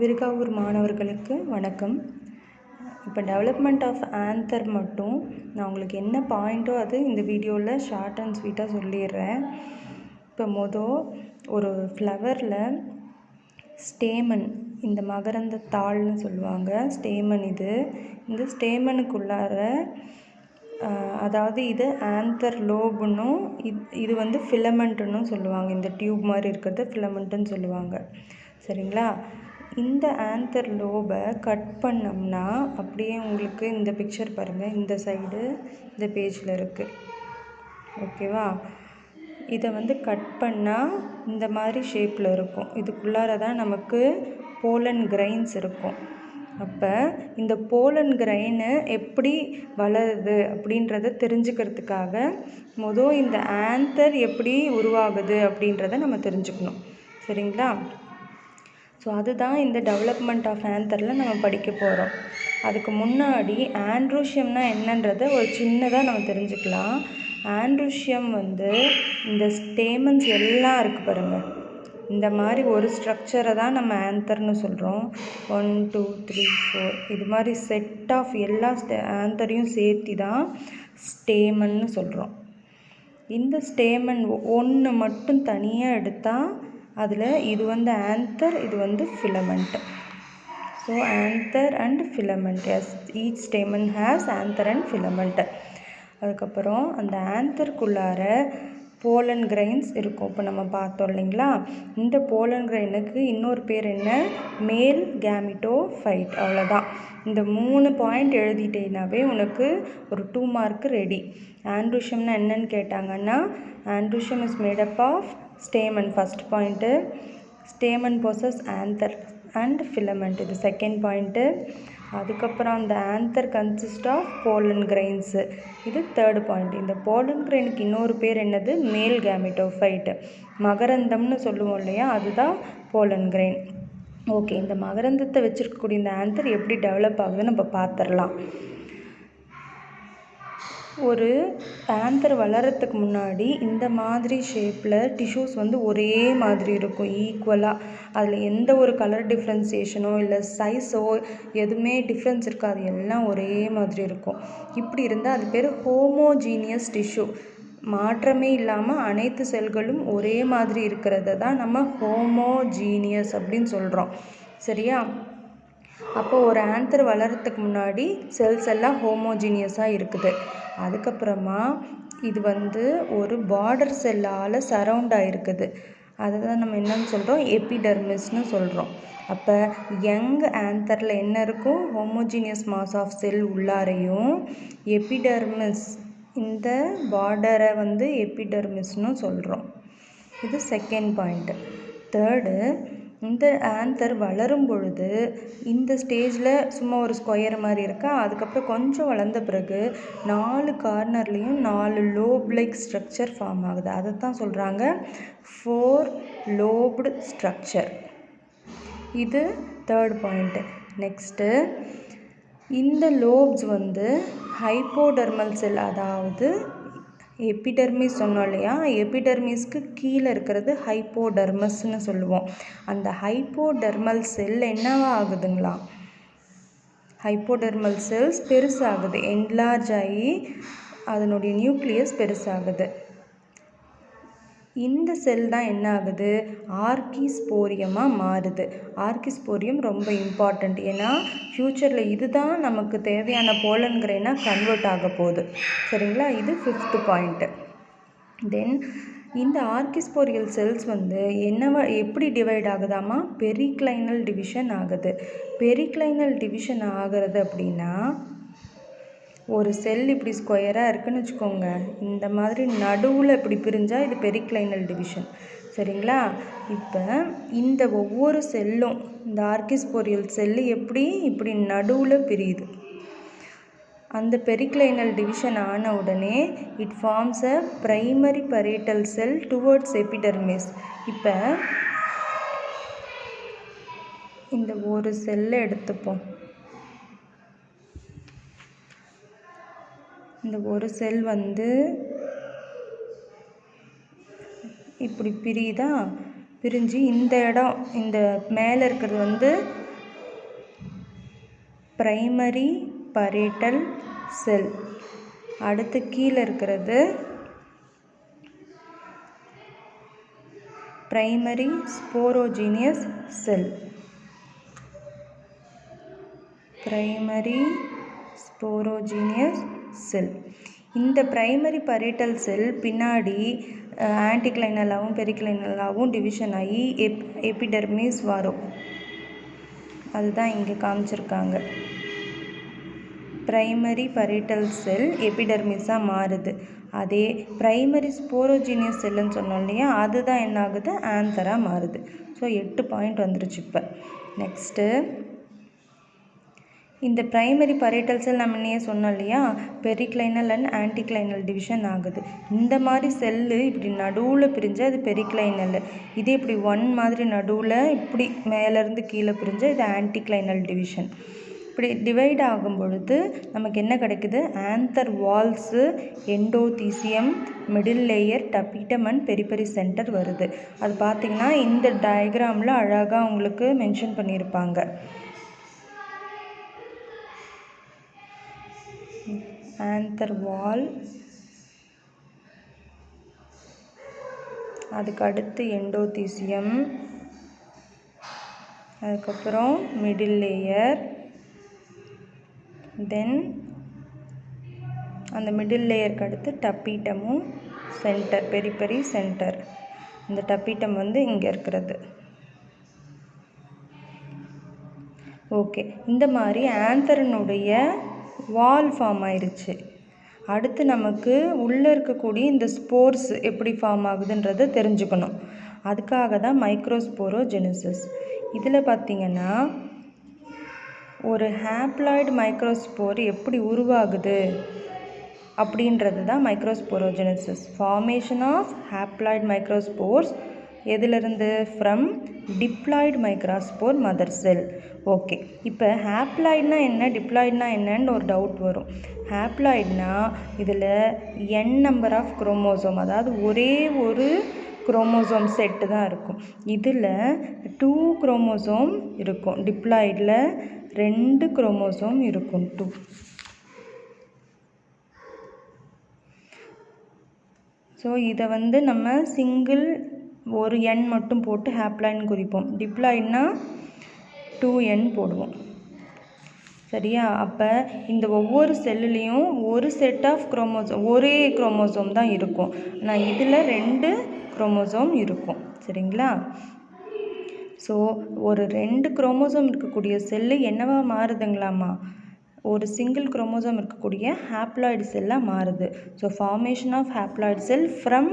விருகாவூர் மாணவர்களுக்கு வணக்கம். இப்போ டெவலப்மெண்ட் ஆஃப் ஆன்தர் மட்டும் நான் உங்களுக்கு என்ன பாயிண்ட்டோ அது இந்த வீடியோவில் ஷார்ட் அண்ட் ஸ்வீட்டாக சொல்லிடுறேன். இப்போ ஒரு ஃப்ளவரில் ஸ்டேமன், இந்த மகரந்த தாள்னு சொல்லுவாங்க, ஸ்டேமன். இந்த ஸ்டேமனுக்குள்ளார அதாவது இது ஆன்தர் லோபுன்னும் இது வந்து ஃபிலமெண்ட்டுன்னு சொல்லுவாங்க. இந்த டியூப் மாதிரி இருக்கிறது ஃபிலமெண்ட்டுன்னு சொல்லுவாங்க. சரிங்களா? இந்த ஆன்தர் லோபை கட் பண்ணோம்னா அப்படியே உங்களுக்கு இந்த பிக்சர் பாருங்கள், இந்த சைடு இந்த பேஜில் இருக்குது. ஓகேவா? இதை வந்து கட் பண்ணால் இந்த மாதிரி ஷேப்பில் இருக்கும். இதுக்குள்ளார தான் நமக்கு போலன் கிரைன்ஸ் இருக்கும். அப்போ இந்த போலன் கிரைனு எப்படி வளருது அப்படின்றத தெரிஞ்சுக்கிறதுக்காக இந்த ஆன்தர் எப்படி உருவாகுது அப்படின்றத நம்ம தெரிஞ்சுக்கணும். சரிங்களா? ஸோ அதுதான் இந்த டெவலப்மெண்ட் ஆஃப் ஆன்தரில் நம்ம படிக்க போகிறோம். அதுக்கு முன்னாடி ஆண்ட்ரோஷியம்னா என்னன்றதை ஒரு சின்னதாக நம்ம தெரிஞ்சுக்கலாம். ஆண்ட்ரோஷியம் வந்து இந்த ஸ்டேமன்ஸ் எல்லாம் இருக்குது பாருங்கள், இந்த மாதிரி ஒரு ஸ்ட்ரக்சரை தான் நம்ம ஆன்தர்னு சொல்கிறோம். 1 2 3 4 இது மாதிரி செட் ஆஃப் எல்லா ஆன்தரையும் சேர்த்தி தான் ஸ்டேமன்னு சொல்கிறோம். இந்த ஸ்டேமன் ஒன்று மட்டும் தனியாக எடுத்தால் அதில் இது வந்து ஆன்தர், இது வந்து filament. So anther and filament, yes, each stamen has anther and filament. அதுக்கப்புறம் அந்த ஆன்தருக்குள்ளார போலன் கிரைன்ஸ் இருக்கும். இப்போ நம்ம பார்த்தோம் இல்லைங்களா? இந்த போலன் கிரைனுக்கு இன்னொரு பேர் என்ன? மேல் கேமிட்டோஃபைட். அவ்வளோதான். இந்த 3 பாயிண்ட் எழுதிட்டேனாவே உனக்கு ஒரு 2 மார்க் ரெடி. ஆண்ட்ரோஷியம்னா என்னன்னு கேட்டாங்கன்னா, androecium is made up of stamen, first point. Stamen possess anther and filament, இது செகண்ட் பாயிண்ட்டு. அதுக்கப்புறம் அந்த anther consist of pollen grains, இது தேர்டு பாயிண்ட். இந்த போலன் கிரைனுக்கு இன்னொரு பேர் என்னது? மேல் கேமிட்டோஃபைட். மகரந்தம்னு சொல்லுவோம் இல்லையா, அதுதான் போலன் கிரைன். ஓகே, இந்த மகரந்தத்தை வச்சுருக்கக்கூடிய இந்த ஆன்தர் எப்படி டெவலப் ஆகுதுன்னு நம்ம பார்த்துடலாம். ஒரு ஆன்தர் வளர்கிறதுக்கு முன்னாடி இந்த மாதிரி ஷேப்பில் டிஷ்யூஸ் வந்து ஒரே மாதிரி இருக்கும், ஈக்குவலாக. அதில் எந்த ஒரு கலர் டிஃப்ரென்சியேஷனோ இல்லை சைஸோ எதுவுமே டிஃப்ரென்ஸ் இருக்காது, எல்லாம் ஒரே மாதிரி இருக்கும். இப்படி இருந்தால் அது பேர் ஹோமோஜீனியஸ் டிஷ்யூ. மாற்றமே இல்லாமல் அனைத்து செல்களும் ஒரே மாதிரி இருக்கிறத தான் நம்ம ஹோமோஜீனியஸ் அப்படின்னு சொல்கிறோம். சரியா? அப்போ ஒரு ஆன்தர் வளர்கிறதுக்கு முன்னாடி செல்ஸ் எல்லாம் ஹோமோஜீனியஸாக இருக்குது. அதுக்கப்புறமா இது வந்து ஒரு பார்டர் செல்லால் சரவுண்ட் ஆகிருக்குது. அதை தான் நம்ம என்னன்னு சொல்கிறோம்? எபிடெர்மிஸ்னு சொல்கிறோம். அப்போ யங் ஆன்தரில் என்ன இருக்கும்? ஹோமோஜீனியஸ் மாஸ் ஆஃப் செல் உள்ளாரையும் எபிடெர்மிஸ், இந்த பார்டரை வந்து எபிடெர்மிஸ்னு சொல்கிறோம். இது செகண்ட் பாயிண்ட்டு. தேர்டு, இந்த ஆன்தர் வளரும் பொழுது இந்த ஸ்டேஜில் சும்மா ஒரு ஸ்கொயர் மாதிரி இருக்கா. அதுக்கப்புறம் கொஞ்சம் வளர்ந்த பிறகு 4 கார்னர்லேயும் 4 லோப் லைக் ஸ்ட்ரக்சர் ஃபார்ம் ஆகுது. அதை தான் சொல்கிறாங்க 4 லோப்டு ஸ்ட்ரக்சர். இது தேர்ட் பாயிண்ட்டு. நெக்ஸ்ட்டு, இந்த லோப்ஸ் வந்து ஹைப்போடெர்மல் செல், அதாவது எபிடெர்மிஸ் சொன்னோம் இல்லையா, எபிடெர்மிஸ்க்கு கீழே இருக்கிறது ஹைப்போடெர்மஸ்ன்னு சொல்லுவோம். அந்த ஹைப்போடெர்மல் செல் என்னவா ஆகுதுங்களா? ஹைப்போடெர்மல் செல்ஸ் பெருசாகுது, என்லார்ஜ் ஆகி அதனுடைய நியூக்ளியஸ் பெருசாகுது. இந்த செல் தான் என்ன ஆகுது? ஆர்கிஸ்போரியமாக மாறுது. ஆர்கிஸ்போரியம் ரொம்ப இம்பார்ட்டண்ட், ஏன்னா ஃப்யூச்சரில் இதுதான் நமக்கு தேவையான போலன் கிரைனாக கன்வெர்ட் ஆக போகுது. சரிங்களா? இது 5th பாயிண்ட்டு. தென் இந்த ஆர்கிஸ்போரியல் செல்ஸ் வந்து எப்படி டிவைட் ஆகுதாமா? பெரிக்ளைனல் டிவிஷன் ஆகுது. பெரிக்ளைனல் டிவிஷன் ஆகிறது அப்படின்னா, ஒரு செல் இப்படி ஸ்கொயராக இருக்குதுன்னு வச்சுக்கோங்க, இந்த மாதிரி நடுவில் இப்படி பிரிஞ்சால் இது பெரிக்ளைனல் டிவிஷன். சரிங்களா? இப்போ இந்த ஒவ்வொரு செல்லும், இந்த ஆர்கிஸ்போரியல் செல்லு இப்படி நடுவில் பிரியுது. அந்த பெரிக்ளைனல் டிவிஷன் ஆன உடனே it forms a primary parietal cell towards epidermis. இப்போ இந்த ஒரு செல்லை எடுத்துப்போம். இந்த ஒரு செல் வந்து இப்படி பிரியுதா, பிரிஞ்சு இந்த இடம், இந்த மேலே இருக்கிறது வந்து பிரைமரி பரேட்டல் செல். அடுத்து கீழே இருக்கிறது பிரைமரி ஸ்போரோஜீனியஸ் செல். பிரைமரி ஸ்போரோஜீனியஸ் செல். இந்த பிரைமரி பரேட்டல் செல் பின்னாடி ஆன்டிக்ளைனலாகவும் பெரிக்ளைனலாகவும் டிவிஷன் ஆகி எபிடெர்மிஸ் வரும். அதுதான் இங்கே காமிச்சிருக்காங்க. பிரைமரி பரேட்டல் செல் எபிடெர்மிஸாக மாறுது. அதே பிரைமரி ஸ்போரோஜீனியஸ் செல்லுன்னு சொன்னோம் இல்லையா, அதுதான் என்ன ஆகுது, ஆன்தராக மாறுது. ஸோ 8 பாயிண்ட் வந்துருச்சு. இப்போ நெக்ஸ்ட்டு இந்த பிரைமரி பரேட்டல் செல் நம்ம முன்னையே சொன்னோம் இல்லையா, பெரிக்ளைனல் அண்ட் ஆன்டிக்ளைனல் டிவிஷன் ஆகுது. இந்த மாதிரி செல்லு இப்படி நடுவில் பிரிஞ்சு அது பெரிக்ளைனல். இது இப்படி மாதிரி நடுவில் இப்படி மேலேருந்து கீழே பிரிஞ்சு இது ஆன்டிக்ளைனல் டிவிஷன். இப்படி டிவைட் ஆகும் பொழுது நமக்கு என்ன கிடைக்குது, anther valves, endothecium, middle layer, டபீட்டம் and beriberi centre வருது. அது பார்த்திங்கன்னா இந்த டயக்ராமில் அழகாக உங்களுக்கு மென்ஷன் பண்ணியிருப்பாங்க. ஆந்தர் வால், அதுக்கு அடுத்து எண்டோதீசியம், அதுக்கப்புறம் மிடில் லேயர், தென் அந்த மிடில் லேயருக்கு அடுத்து டபீட்டமும் சென்டர், பெரிபெரி சென்டர். இந்த டபீட்டம் வந்து இங்கே இருக்கிறது. ஓகே, இந்த மாதிரி ஆந்தரனுடைய வால் ஃபார்ம் ஆயிடுச்சு. அடுத்து நமக்கு உள்ளே இருக்கக்கூடிய இந்த ஸ்போர்ஸ் எப்படி ஃபார்ம் ஆகுதுன்றதை தெரிஞ்சுக்கணும். அதுக்காக தான் மைக்ரோஸ்போரோஜெனிசிஸ். இதில் பார்த்திங்கன்னா ஒரு ஹேப்ளாய்டு மைக்ரோஸ்போர் எப்படி உருவாகுது அப்படின்றது தான் microsporogenesis. Formation of haploid microspores எதிலிருந்து, from diploid microspore mother cell. Okay, இப்போ ஹேப்ளாய்டுனா என்ன, டிப்ளாய்டுனா என்னன்னு ஒரு டவுட் வரும். ஹேப்ளாய்டுனா இதில் n நம்பர் ஆஃப் குரோமோசோம், அதாவது ஒரே ஒரு குரோமோசோம் செட்டு தான் இருக்கும். இதில் 2 குரோமோசோம் இருக்கும். டிப்ளாய்டில் 2 குரோமோசோம் இருக்கும், 2. ஸோ இதை வந்து நம்ம சிங்கிள் ஒரு n மட்டும் போட்டு ஹேப்ளாய்டுன்னு குறிப்போம். டிப்ளாய்டுனா 2n போடுவோம். சரியா? அப்போ இந்த ஒவ்வொரு செல்லுலேயும் ஒரு செட் ஆஃப் குரோமோசோம், ஒரே குரோமோசோம் தான் இருக்கும். ஆனால் இதில் 2 குரோமோசோம் இருக்கும். சரிங்களா? ஸோ ஒரு 2 குரோமோசோம் இருக்கக்கூடிய செல்லு என்னவா மாறுதுங்களாமா, ஒரு சிங்கிள் குரோமோசோம் இருக்கக்கூடிய ஹேப்ளாய்டு செல்லாக மாறுது. So formation of haploid cell from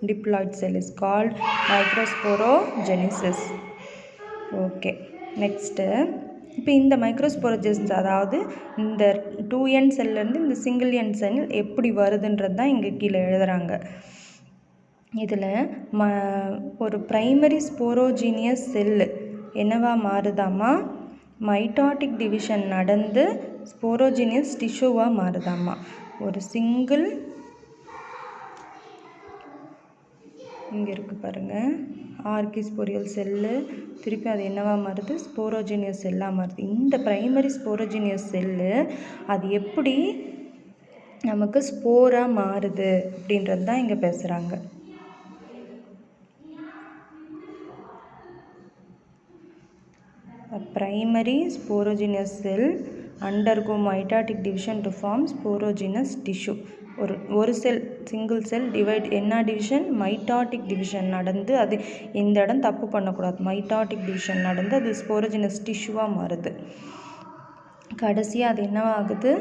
diploid cell is called microsporogenesis. Okay, next இப்போ இந்த மைக்ரோஸ்போரோஜெனிசிஸ், அதாவது இந்த 2n செல்லேருந்து இந்த சிங்கிள் n செல் எப்படி வருதுன்றது தான் இங்கே கீழே எழுதுகிறாங்க. இதில் ஒரு பிரைமரி ஸ்போரோஜீனியஸ் செல்லு என்னவா மாறுதாமா, மைட்டாட்டிக் டிவிஷன் நடந்து ஸ்போரோஜீனியஸ் டிஷ்யூவாக மாறுதாமா. ஒரு சிங்கிள், இங்கே இருக்குது பாருங்கள், ஆர்கிஸ்போரியல் செல்லு, திருப்பி அது என்னவா மாறுது, ஸ்போரோஜீனியஸ் செல்லாக மாறுது. இந்த பிரைமரி ஸ்போரோஜீனியஸ் செல்லு அது எப்படி நமக்கு ஸ்போராக மாறுது அப்படின்றது தான் இங்கே பேசுகிறாங்க. A primary sporogenous cell undergo mitotic division to form sporogenous tissue. ஒரு செல், சிங்கிள் செல் டிவைட், என்ன டிவிஷன், மைட்டாட்டிக் டிவிஷன் நடந்து, அது இந்த இடம் தப்பு பண்ணக்கூடாது, மைட்டாட்டிக் டிவிஷன் நடந்து அது ஸ்போரோஜெனஸ் டிஷ்யூவாக மாறுது. கடைசியாக அது என்ன ஆகுது,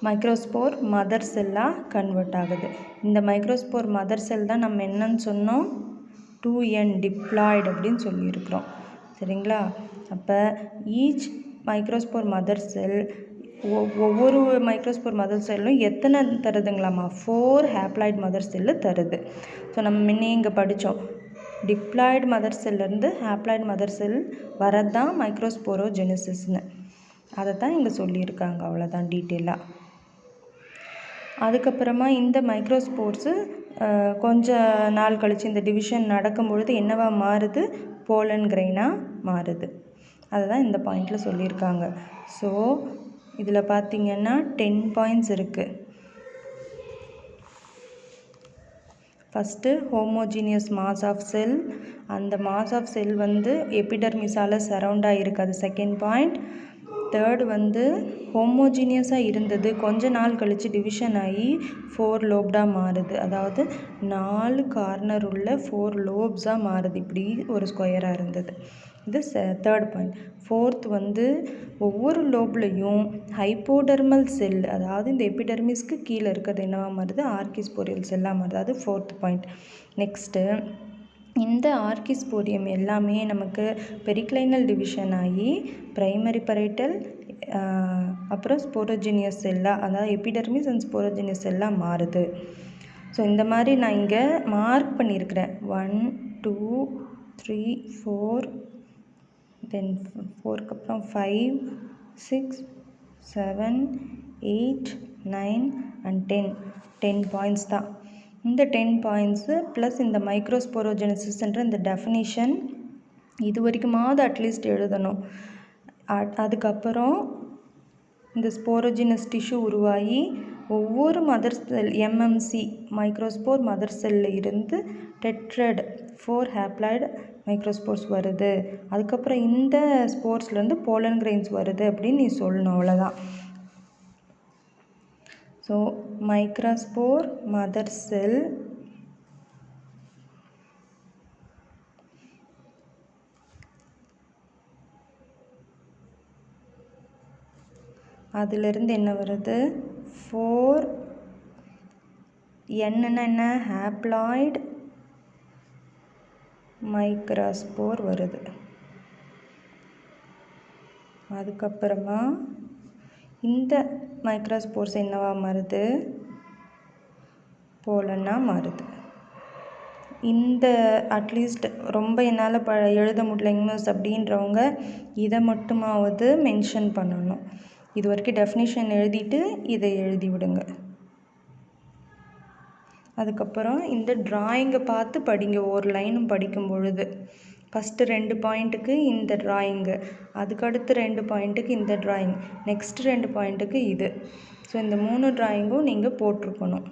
மைக்ரோஸ்போர் மதர் செல்லாக கன்வெர்ட் ஆகுது. இந்த மைக்ரோஸ்போர் மதர் செல் தான் நம்ம என்னன்னு சொன்னோம், 2n டிப்ளாய்டு அப்படின்னு சொல்லியிருக்கிறோம். சரிங்களா? அப்போ ஈச் மைக்ரோஸ்போர் மதர் செல், ஒவ்வொரு மைக்ரோஸ்போர் மதர் செல்லும் எத்தனை தருதுங்களாமா, 4 ஹேப்ளாய்டு மதர் செல்லு தருது. ஸோ நம்ம முன்னே இங்கே படித்தோம், டிப்ளாய்டு மதர் செல்லேருந்து ஹேப்ளாய்டு மதர் செல் வரது தான் மைக்ரோஸ்போரோஜெனிசிஸ்னு. அதை தான் இங்கே சொல்லியிருக்காங்க, அவ்வளோதான் டீட்டெயிலாக. அதுக்கப்புறமா இந்த மைக்ரோஸ்போர்ஸு கொஞ்ச நாள் கழித்து இந்த டிவிஷன் நடக்கும் பொழுது என்னவா மாறுது, போலன் கிரெயினாக மாறுது. அதுதான் இந்த பாயிண்டில் சொல்லியிருக்காங்க. ஸோ இதில் பார்த்திங்கன்னா 10 பாயிண்ட்ஸ் இருக்குது. First homogeneous mass of cell, அந்த மாஸ் ஆஃப் செல் வந்து எபிடர்மிஸால் சரவுண்ட் ஆகிருக்கு, அது செகண்ட் பாயிண்ட். தேர்டு வந்து ஹோமோஜீனியஸாக இருந்தது கொஞ்ச நாள் கழித்து டிவிஷன் ஆகி 4 லோப்டாக மாறுது, அதாவது 4 கார்னர் உள்ள 4 லோப்ஸாக மாறுது, இப்படி ஒரு ஸ்கொயராக இருந்தது. இது தேர்ட் பாயிண்ட். ஃபோர்த் வந்து ஒவ்வொரு லோப்லையும் ஹைப்போடர்மல் செல், அதாவது இந்த எபிடர்மிஸ்க்கு கீழே இருக்கிறது என்னவா மாறுது, ஆர்கிஸ்போரியல் செல்லாக மாறுது, அது ஃபோர்த் பாயிண்ட். நெக்ஸ்ட்டு இந்த ஆர்கிஸ்போரியம் எல்லாமே நமக்கு பெரிக்ளைனல் டிவிஷன் ஆகி பிரைமரி பரைட்டல் அப்புறம் ஸ்போரோஜீனியஸ் செல்லாக, அதாவது எபிடர்மிஸ் அண்ட் ஸ்போரோஜீனியஸ் செல்லாக மாறுது. ஸோ இந்த மாதிரி நான் இங்கே மார்க் பண்ணியிருக்கிறேன். 1 2 3 4 தென் 4க்கு அப்புறம் 5 6 7 8 9 and 10 பாயிண்ட்ஸ் தான். இந்த 10 பாயிண்ட்ஸு ப்ளஸ் இந்த மைக்ரோஸ்போரோஜெனசிஸ்ன்ற இந்த டெஃபினிஷன் இது வரைக்குமாவது அட்லீஸ்ட் எழுதணும். அதுக்கப்புறம் இந்த ஸ்போரோஜினஸ் டிஷ்யூ உருவாகி ஒவ்வொரு மதர் செல் எம்எம்சி மைக்ரோஸ்போர் மதர் செல்லில் இருந்து டெட்ரட் 4 ஹேப்ளாய்டு மைக்ரோஸ்போர்ஸ் வருது. அதுக்கப்புறம் இந்த ஸ்போர்ஸ்லேருந்து போலன் கிரெயின்ஸ் வருது அப்படின்னு நீ சொல்லணும், அவ்வளோதான். ஸோ மைக்ரோஸ்போர் மதர் செல், அதிலிருந்து என்ன வருது, 4 என்னன்னா என்ன, ஹேப்ளாய்டு மைக்ரோஸ்போர் வருது. அதுக்கப்புறமா இந்த மைக்ரோஸ்போர்ஸ் என்னவா மாறுது, போலனாக மாறுது. இந்த அட்லீஸ்ட் ரொம்ப என்னால் எழுத முடியலைங்க மிஸ் அப்படின்றவங்க இதை மட்டுமாவது மென்ஷன் பண்ணணும். இது வரைக்கும் டெஃபினிஷன் எழுதிட்டு இதை எழுதி விடுங்க. அதுக்கப்புறம் இந்த ட்ராயிங்கை பார்த்து படிங்க, ஒரு லைனும் படிக்கும் பொழுது. ஃபஸ்ட்டு 2 பாயிண்ட்டுக்கு இந்த ட்ராயிங்கு, அதுக்கடுத்து 2 பாயிண்ட்டுக்கு இந்த ட்ராயிங், நெக்ஸ்ட் 2 பாயிண்ட்டுக்கு இது. ஸோ இந்த 3 ட்ராயிங்கும் நீங்கள் போட்டிருக்கணும்.